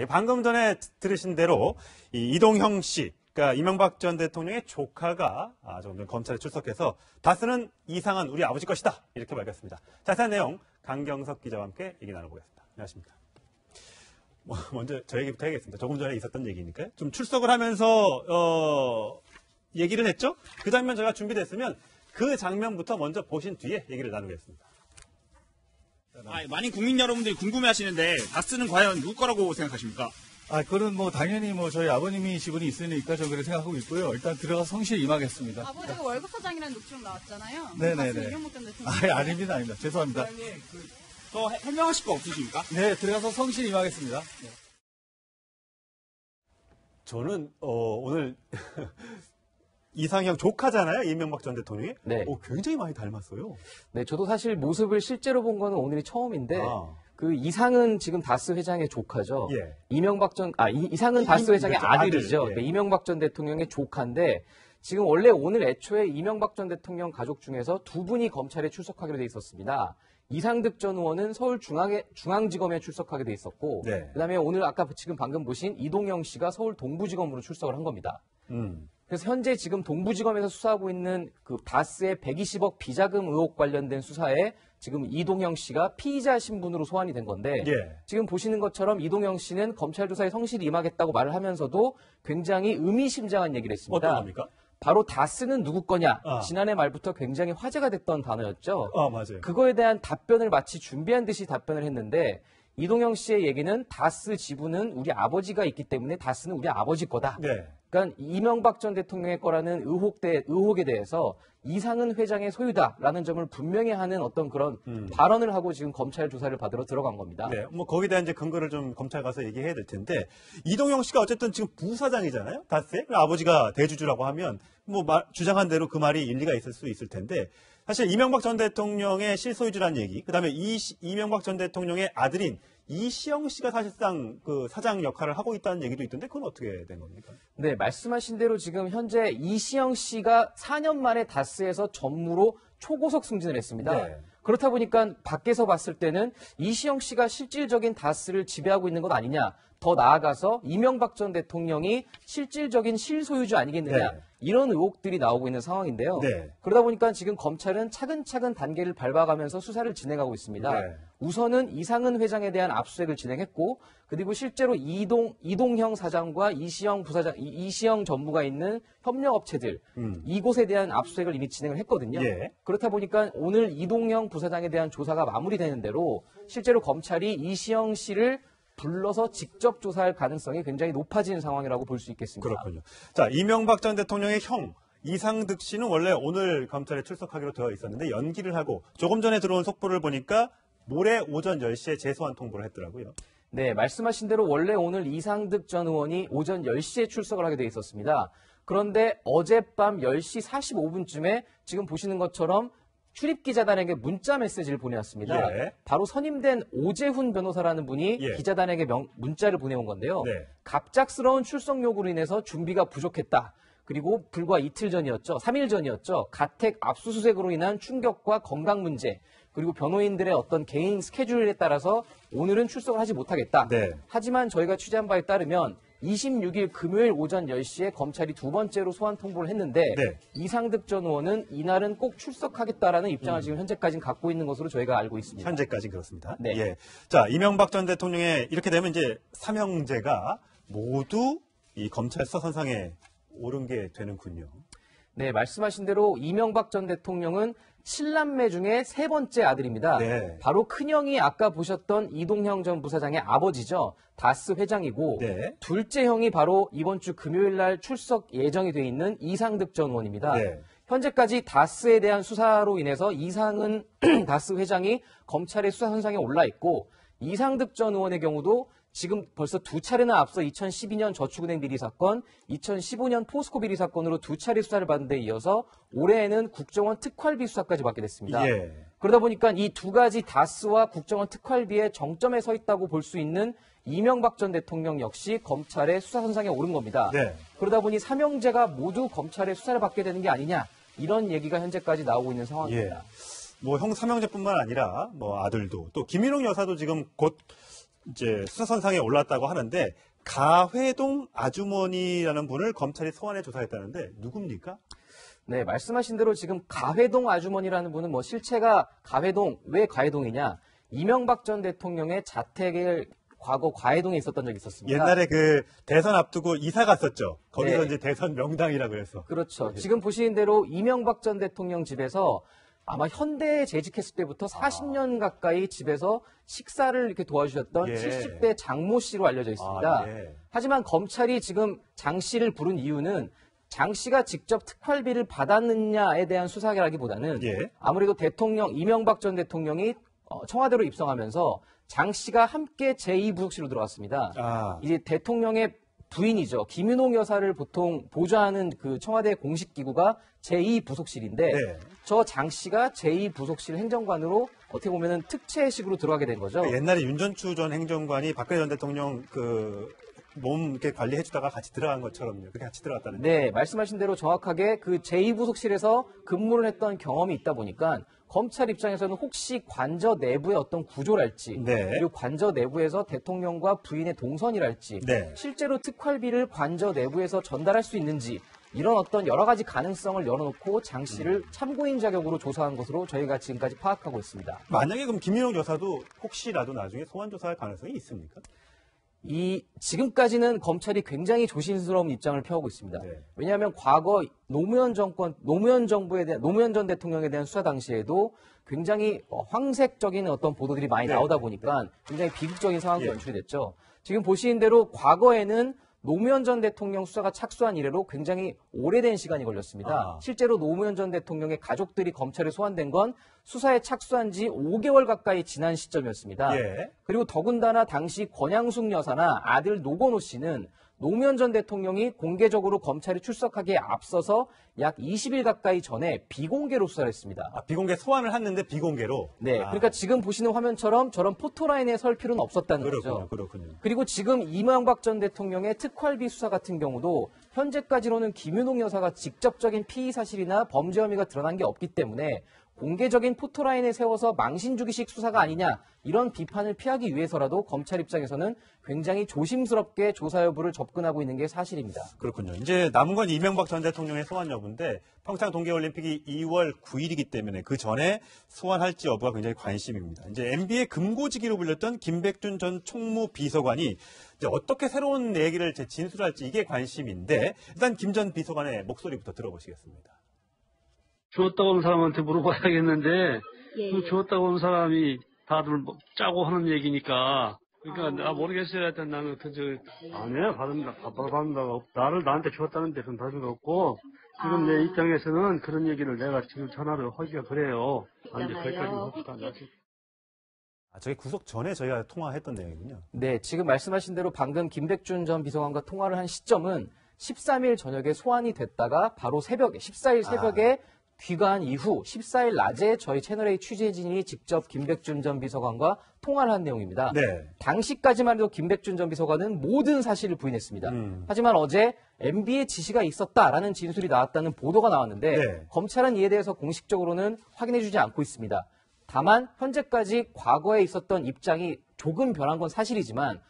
방금 전에 들으신 대로 이 이동형 씨, 그러니까 이명박 전 대통령의 조카가 조금 전 검찰에 출석해서 다스는 이상한 우리 아버지 것이다 이렇게 밝혔습니다. 자세한 내용 강경석 기자와 함께 얘기 나눠보겠습니다. 안녕하십니까. 먼저 저 얘기부터 해야겠습니다. 조금 전에 있었던 얘기니까요. 좀 출석을 하면서 얘기를 했죠. 그 장면 제가 준비됐으면 그 장면부터 먼저 보신 뒤에 얘기를 나누겠습니다. 많은 국민 여러분들이 궁금해하시는데 다스는 과연 누구 거라고 생각하십니까? 그건 당연히 저희 아버님이 지분이 있으니까 저는 그렇게 생각하고 있고요. 일단 들어가서 성실히 임하겠습니다. 아버지가 월급 사장이라는 녹취록 나왔잖아요. 네네네. 이명박 전 대통령. 아닙니다. 죄송합니다. 더 해명하실 거 없으십니까? 네, 들어가서 성실히 임하겠습니다. 네. 저는 오늘 이상형 조카잖아요. 이명박 전 대통령이. 네. 굉장히 많이 닮았어요. 네, 저도 사실 모습을 실제로 본 거는 오늘이 처음인데 그 이상은 지금 다스 회장의 조카죠. 예. 이상은 다스 회장의 아들이죠. 아들, 예. 네, 이명박 전 대통령의 조카인데 지금 원래 오늘 애초에 이명박 전 대통령 가족 중에서 두 분이 검찰에 출석하기로 돼 있었습니다. 이상득 전 의원은 서울중앙지검에 출석하게 돼 있었고, 네. 그다음에 오늘 아까 지금 방금 보신 이동형 씨가 서울 동부지검으로 출석을 한 겁니다. 그래서 현재 지금 동부지검에서 수사하고 있는 그 다스의 120억 비자금 의혹 관련된 수사에 지금 이동형 씨가 피의자 신분으로 소환이 된 건데 예. 지금 보시는 것처럼 이동형 씨는 검찰 조사에 성실히 임하겠다고 말을 하면서도 굉장히 의미심장한 얘기를 했습니다. 어떤 겁니까? 바로 다스는 누구 거냐? 지난해 말부터 굉장히 화제가 됐던 단어였죠. 맞아요. 그거에 대한 답변을 마치 준비한 듯이 답변을 했는데 이동형 씨의 얘기는 다스 지분은 우리 아버지가 있기 때문에 다스는 우리 아버지 거다. 네. 그러니까 이명박 전 대통령의 거라는 의혹에 대해서 이상은 회장의 소유다라는 점을 분명히 하는 어떤 그런 발언을 하고 지금 검찰 조사를 받으러 들어간 겁니다. 네, 거기에 대한 이제 근거를 좀 검찰 가서 얘기해야 될 텐데 이동형 씨가 어쨌든 지금 부사장이잖아요. 다스의 아버지가 대주주라고 하면 주장한 대로 그 말이 일리가 있을 수 있을 텐데 사실 이명박 전 대통령의 실소유주라는 얘기, 그다음에 이명박 전 대통령의 아들인 이시영 씨가 사실상 그 사장 역할을 하고 있다는 얘기도 있던데 그건 어떻게 된 겁니까? 네, 말씀하신 대로 지금 현재 이시영 씨가 4년 만에 다스에서 전무로 초고속 승진을 했습니다. 네. 그렇다 보니까 밖에서 봤을 때는 이시영 씨가 실질적인 다스를 지배하고 있는 것 아니냐. 더 나아가서 이명박 전 대통령이 실질적인 실소유주 아니겠느냐. 네. 이런 의혹들이 나오고 있는 상황인데요. 네. 그러다 보니까 지금 검찰은 차근차근 단계를 밟아가면서 수사를 진행하고 있습니다. 네. 우선은 이상은 회장에 대한 압수수색을 진행했고, 그리고 실제로 이동형 사장과 이시영 전무가 있는 협력업체들, 이곳에 대한 압수수색을 이미 진행을 했거든요. 예. 그렇다 보니까 오늘 이동형 부사장에 대한 조사가 마무리되는 대로 실제로 검찰이 이시영 씨를 불러서 직접 조사할 가능성이 굉장히 높아진 상황이라고 볼 수 있겠습니다. 그렇군요. 자, 이명박 전 대통령의 형 이상득 씨는 원래 오늘 검찰에 출석하기로 되어 있었는데 연기를 하고 조금 전에 들어온 속보를 보니까 모레 오전 10시에 재소환 통보를 했더라고요. 네, 말씀하신 대로 원래 오늘 이상득 전 의원이 오전 10시에 출석을 하게 돼 있었습니다. 그런데 어젯밤 10시 45분쯤에 지금 보시는 것처럼 출입기자단에게 문자 메시지를 보내왔습니다. 예. 바로 선임된 오재훈 변호사라는 분이 예. 기자단에게 문자를 보내온 건데요. 네. 갑작스러운 출석 요구로 인해서 준비가 부족했다. 그리고 불과 3일 전이었죠. 가택 압수수색으로 인한 충격과 건강 문제, 그리고 변호인들의 어떤 개인 스케줄에 따라서 오늘은 출석을 하지 못하겠다. 네. 하지만 저희가 취재한 바에 따르면 26일 금요일 오전 10시에 검찰이 두 번째로 소환 통보를 했는데 네. 이상득 전 의원은 이날은 꼭 출석하겠다라는 입장을 지금 현재까지는 갖고 있는 것으로 저희가 알고 있습니다. 현재까지 그렇습니다. 네. 예. 자, 이명박 전 대통령의 이렇게 되면 이제 삼형제가 모두 이 검찰 수사선상에 오른 게 되는군요. 네, 말씀하신 대로 이명박 전 대통령은 7남매 중에 세 번째 아들입니다. 네. 바로 큰형이 아까 보셨던 이동형 전 부사장의 아버지죠. 다스 회장이고 네. 둘째 형이 바로 이번 주 금요일 날 출석 예정이 돼 있는 이상득 전 의원입니다. 네. 현재까지 다스에 대한 수사로 인해서 이상은 다스 회장이 검찰의 수사 선상에 올라 있고 이상득 전 의원의 경우도 지금 벌써 두 차례나 앞서 2012년 저축은행 비리 사건, 2015년 포스코 비리 사건으로 두 차례 수사를 받은 데 이어서 올해에는 국정원 특활비 수사까지 받게 됐습니다. 예. 그러다 보니까 이 두 가지 다스와 국정원 특활비의 정점에 서 있다고 볼 수 있는 이명박 전 대통령 역시 검찰의 수사 선상에 오른 겁니다. 네. 그러다 보니 삼형제가 모두 검찰의 수사를 받게 되는 게 아니냐, 이런 얘기가 현재까지 나오고 있는 상황입니다. 형 삼형제뿐만 아니라 아들도 또 김인홍 여사도 지금 곧 이제 수사선상에 올랐다고 하는데 가회동 아주머니라는 분을 검찰이 소환해 조사했다는데 누굽니까? 네, 말씀하신 대로 지금 가회동 아주머니라는 분은 뭐 실체가 가회동, 왜 가회동이냐? 이명박 전 대통령의 자택을 과거 가회동에 있었던 적이 있었습니다. 옛날에 그 대선 앞두고 이사 갔었죠. 거기서 네. 이제 대선 명당이라고 해서. 그렇죠. 지금 보시는 대로 이명박 전 대통령 집에서 아마 현대에 재직했을 때부터 40년 가까이 집에서 식사를 이렇게 도와주셨던 예. 70대 장모 씨로 알려져 있습니다. 예. 하지만 검찰이 지금 장 씨를 부른 이유는 장 씨가 직접 특활비를 받았느냐에 대한 수사라기보다는 예. 아무래도 이명박 전 대통령이 청와대로 입성하면서 장 씨가 함께 제2부속실로 들어갔습니다. 아. 이제 대통령의 부인이죠. 김윤옥 여사를 보통 보좌하는 그 청와대 공식 기구가 제2부속실인데 네. 저 장 씨가 제2부속실 행정관으로 어떻게 보면은 특채식으로 들어가게 된 거죠. 옛날에 윤전추 전 행정관이 박근혜 전 대통령 그 몸 이렇게 관리해주다가 같이 들어간 것처럼요. 그렇게 같이 들어갔다는. 네, 말씀하신 대로 정확하게 그 제2부속실에서 근무를 했던 경험이 있다 보니까 검찰 입장에서는 혹시 관저 내부의 어떤 구조랄지 네. 그리고 관저 내부에서 대통령과 부인의 동선이랄지 네. 실제로 특활비를 관저 내부에서 전달할 수 있는지 이런 어떤 여러 가지 가능성을 열어놓고 장 씨를 참고인 자격으로 조사한 것으로 저희가 지금까지 파악하고 있습니다. 만약에 그럼 김윤옥 여사도 혹시라도 나중에 소환 조사할 가능성이 있습니까? 지금까지는 검찰이 굉장히 조심스러운 입장을 펴오고 있습니다. 네. 왜냐하면 과거 노무현 전 대통령에 대한 수사 당시에도 굉장히 황색적인 어떤 보도들이 많이 네. 나오다 보니까 굉장히 비극적인 상황이 예. 연출이 됐죠. 지금 보시는 대로 과거에는 노무현 전 대통령 수사가 착수한 이래로 굉장히 오래된 시간이 걸렸습니다. 아. 실제로 노무현 전 대통령의 가족들이 검찰에 소환된 건 수사에 착수한 지 5개월 가까이 지난 시점이었습니다. 예. 그리고 더군다나 당시 권양숙 여사나 아들 노건호 씨는 노무현 전 대통령이 공개적으로 검찰에 출석하기에 앞서서 약 20일 가까이 전에 비공개로 수사를 했습니다. 아, 비공개 소환을 했는데 비공개로. 네, 아, 그러니까 지금 보시는 화면처럼 저런 포토라인에 설 필요는 없었다는 그렇군요, 거죠. 그렇군요. 그리고 지금 이명박 전 대통령의 특활비 수사 같은 경우도 현재까지로는 김윤옥 여사가 직접적인 피의 사실이나 범죄 혐의가 드러난 게 없기 때문에 공개적인 포토라인에 세워서 망신주기식 수사가 아니냐 이런 비판을 피하기 위해서라도 검찰 입장에서는 굉장히 조심스럽게 조사 여부를 접근하고 있는 게 사실입니다. 그렇군요. 이제 남은 건 이명박 전 대통령의 소환 여부인데 평창 동계올림픽이 2월 9일이기 때문에 그 전에 소환할지 여부가 굉장히 관심입니다. 이제 MB의 금고지기로 불렸던 김백준 전 총무비서관이 이제 어떻게 새로운 얘기를 진술할지 이게 관심인데 일단 김 전 비서관의 목소리부터 들어보시겠습니다. 주었다고 하는 사람한테 물어봐야겠는데 예, 그 예. 주었다고 하는 사람이 다들 뭐 짜고 하는 얘기니까 그러니까 나 모르겠어요. 하여튼 나는 아니야 받는다고 나한테 주었다는데 그건 받은 거 없고 지금 내 입장에서는 그런 얘기를 내가 지금 전화를 하기가 그래요. 아니 거기까지 합시다. 아, 저게 구속 전에 저희가 통화했던 내용이군요. 네, 지금 말씀하신 대로 방금 김백준 전 비서관과 통화를 한 시점은 13일 저녁에 소환이 됐다가 바로 새벽에 14일 새벽에 귀가한 이후 14일 낮에 저희 채널A 취재진이 직접 김백준 전 비서관과 통화를 한 내용입니다. 네. 당시까지만 해도 김백준 전 비서관은 모든 사실을 부인했습니다. 하지만 어제 MB의 지시가 있었다라는 진술이 나왔다는 보도가 나왔는데 네. 검찰은 이에 대해서 공식적으로는 확인해주지 않고 있습니다. 다만 현재까지 과거에 있었던 입장이 조금 변한 건 사실이지만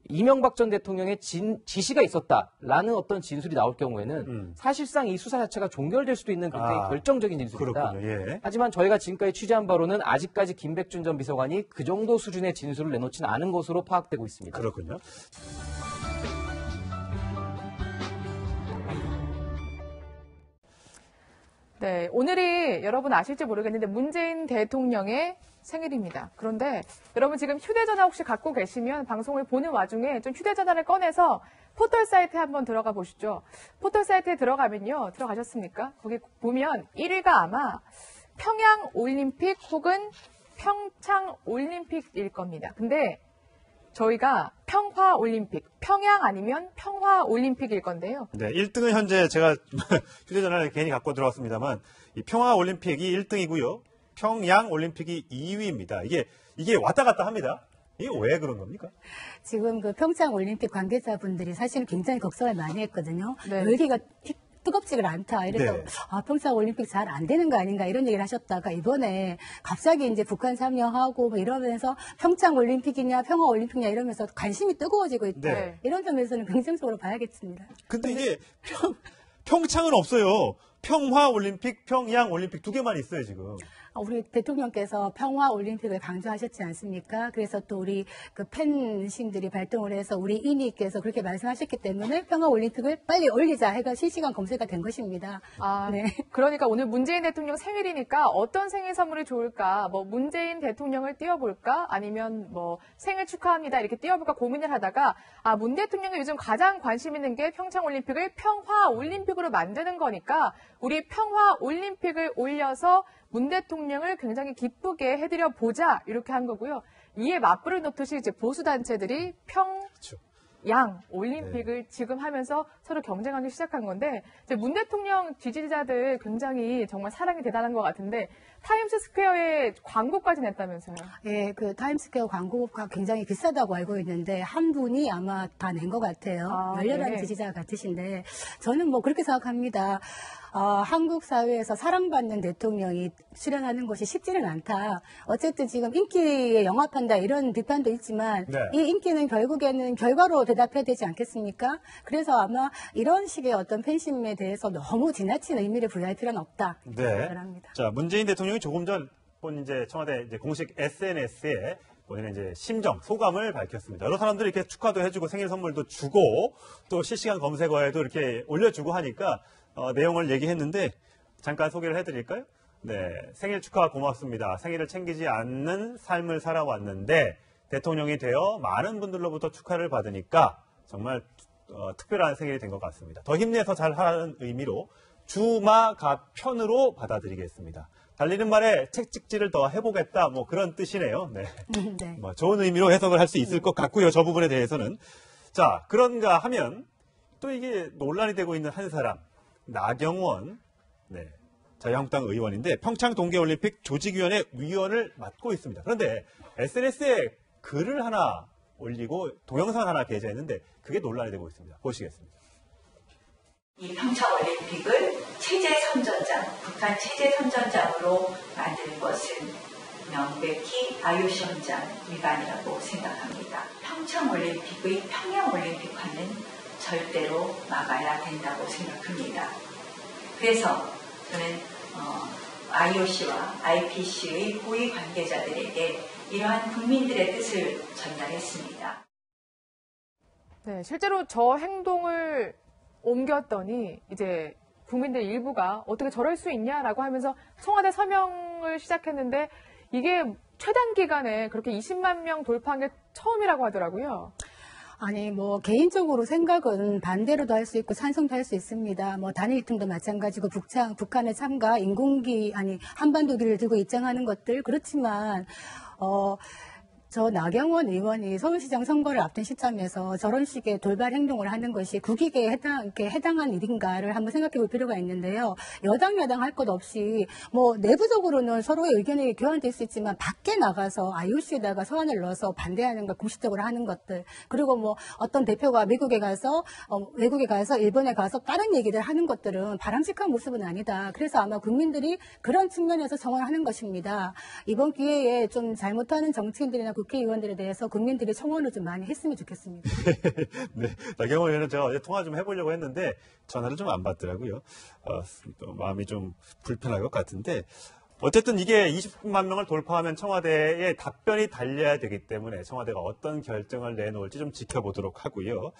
이명박 전 대통령의 지시가 있었다라는 어떤 진술이 나올 경우에는 사실상 이 수사 자체가 종결될 수도 있는 굉장히 결정적인 진술입니다. 그렇군요. 예. 하지만 저희가 지금까지 취재한 바로는 아직까지 김백준 전 비서관이 그 정도 수준의 진술을 내놓지는 않은 것으로 파악되고 있습니다. 그렇군요. 네, 오늘이 여러분 아실지 모르겠는데 문재인 대통령의 생일입니다. 그런데 여러분 지금 휴대전화 혹시 갖고 계시면 방송을 보는 와중에 좀 휴대전화를 꺼내서 포털 사이트에 한번 들어가 보시죠. 포털 사이트에 들어가면요. 들어가셨습니까? 거기 보면 1위가 아마 평양 올림픽 혹은 평창 올림픽일 겁니다. 근데 저희가 평화 올림픽, 평양 아니면 평화 올림픽일 건데요. 네, 1등은 현재 제가 휴대전화를 괜히 갖고 들어왔습니다만 이 평화 올림픽이 1등이고요. 평양 올림픽이 2위입니다. 이게 왔다 갔다 합니다. 이게 왜 그런 겁니까? 지금 그 평창 올림픽 관계자분들이 사실 굉장히 걱정을 많이 했거든요. 네. 여기가 뜨겁지가 않다. 이래서 네. 평창 올림픽 잘 안 되는 거 아닌가 이런 얘기를 하셨다가 이번에 갑자기 이제 북한 참여하고 뭐 이러면서 평창 올림픽이냐 평화 올림픽이냐 이러면서 관심이 뜨거워지고 있다. 네. 이런 점에서는 긍정적으로 봐야겠습니다. 근데 이게 평창은 없어요. 평화 올림픽, 평양 올림픽 두 개만 있어요, 지금. 우리 대통령께서 평화 올림픽을 강조하셨지 않습니까? 그래서 또 우리 그 팬심들이 발동을 해서 우리 이니께서 그렇게 말씀하셨기 때문에 평화 올림픽을 빨리 올리자 해가 실시간 검색이 된 것입니다. 네. 그러니까 오늘 문재인 대통령 생일이니까 어떤 생일 선물이 좋을까? 뭐 문재인 대통령을 띄워볼까? 아니면 뭐 생일 축하합니다 이렇게 띄워볼까 고민을 하다가 문 대통령이 요즘 가장 관심 있는 게 평창 올림픽을 평화 올림픽으로 만드는 거니까 우리 평화 올림픽을 올려서 문 대통령을 굉장히 기쁘게 해드려 보자 이렇게 한 거고요. 이에 맞불을 놓듯이 이제 보수 단체들이 평양 올림픽을 지금 하면서 서로 경쟁하기 시작한 건데 이제 문 대통령 지지자들 굉장히 정말 사랑이 대단한 것 같은데 타임스 스퀘어에 광고까지 냈다면서요? 예, 그 타임스퀘어 광고가 굉장히 비싸다고 알고 있는데 한 분이 아마 다 낸 것 같아요. 열렬한 네. 지지자 같으신데 저는 뭐 그렇게 생각합니다. 한국 사회에서 사랑받는 대통령이 출연하는 것이 쉽지는 않다. 어쨌든 지금 인기에 영합한다 이런 비판도 있지만 네. 이 인기는 결국에는 결과로 대답해야 되지 않겠습니까? 그래서 아마 이런 식의 어떤 팬심에 대해서 너무 지나친 의미를 부여할 필요는 없다. 네. 생각합니다. 자, 문재인 대통령이 조금 전 이제 청와대 이제 공식 SNS에 본인의 이제 심정, 소감을 밝혔습니다. 여러 사람들이 이렇게 축하도 해주고 생일 선물도 주고 또 실시간 검색어에도 이렇게 올려주고 하니까 내용을 얘기했는데 잠깐 소개를 해드릴까요? 네, 생일 축하 고맙습니다. 생일을 챙기지 않는 삶을 살아왔는데 대통령이 되어 많은 분들로부터 축하를 받으니까 정말 특별한 생일이 된 것 같습니다. 더 힘내서 잘하는 의미로 주마가편으로 받아들이겠습니다. 달리는 말에 책찍질을 더 해보겠다 뭐 그런 뜻이네요. 네. 네. 뭐 좋은 의미로 해석을 할 수 있을 것 같고요. 저 부분에 대해서는. 자, 그런가 하면 또 이게 논란이 되고 있는 한 사람. 나경원, 네, 자유한국당 의원인데 평창 동계올림픽 조직위원회 위원을 맡고 있습니다. 그런데 SNS에 글을 하나 올리고 동영상 하나 게재했는데 그게 논란이 되고 있습니다. 보시겠습니다. 이 평창올림픽을 체제 선전장, 북한 체제 선전장으로 만드는 것은 명백히 IOC 헌장 위반이라고 생각합니다. 평창올림픽의 평양올림픽화는 절대로 막아야 된다고 생각합니다. 그래서 저는 IOC와 IPC의 고위 관계자들에게 이러한 국민들의 뜻을 전달했습니다. 네, 실제로 저 행동을 옮겼더니 이제 국민들 일부가 어떻게 저럴 수 있냐라고 하면서 청와대 서명을 시작했는데 이게 최단 기간에 그렇게 20만 명 돌파한 게 처음이라고 하더라고요. 아니, 뭐, 개인적으로 생각은 반대로도 할 수 있고 찬성도 할 수 있습니다. 뭐, 단일통도 마찬가지고, 북한의 참가, 한반도기를 들고 입장하는 것들, 그렇지만, 저 나경원 의원이 서울시장 선거를 앞둔 시점에서 저런 식의 돌발 행동을 하는 것이 국익에 해당한 일인가를 한번 생각해 볼 필요가 있는데요. 여당, 야당 할 것 없이 뭐 내부적으로는 서로의 의견이 교환될 수 있지만 밖에 나가서 IOC에다가 서한을 넣어서 반대하는 걸 공식적으로 하는 것들 그리고 뭐 어떤 대표가 외국에 가서 일본에 가서 다른 얘기를 하는 것들은 바람직한 모습은 아니다. 그래서 아마 국민들이 그런 측면에서 정언하는 것입니다. 이번 기회에 좀 잘못하는 정치인들이나 국회의원들에 대해서 국민들이 청원을 좀 많이 했으면 좋겠습니다. 네, 나경원 의원은 제가 어제 통화 좀 해보려고 했는데 전화를 좀 안 받더라고요. 마음이 좀 불편할 것 같은데 어쨌든 이게 20만 명을 돌파하면 청와대에 답변이 달려야 되기 때문에 청와대가 어떤 결정을 내놓을지 좀 지켜보도록 하고요.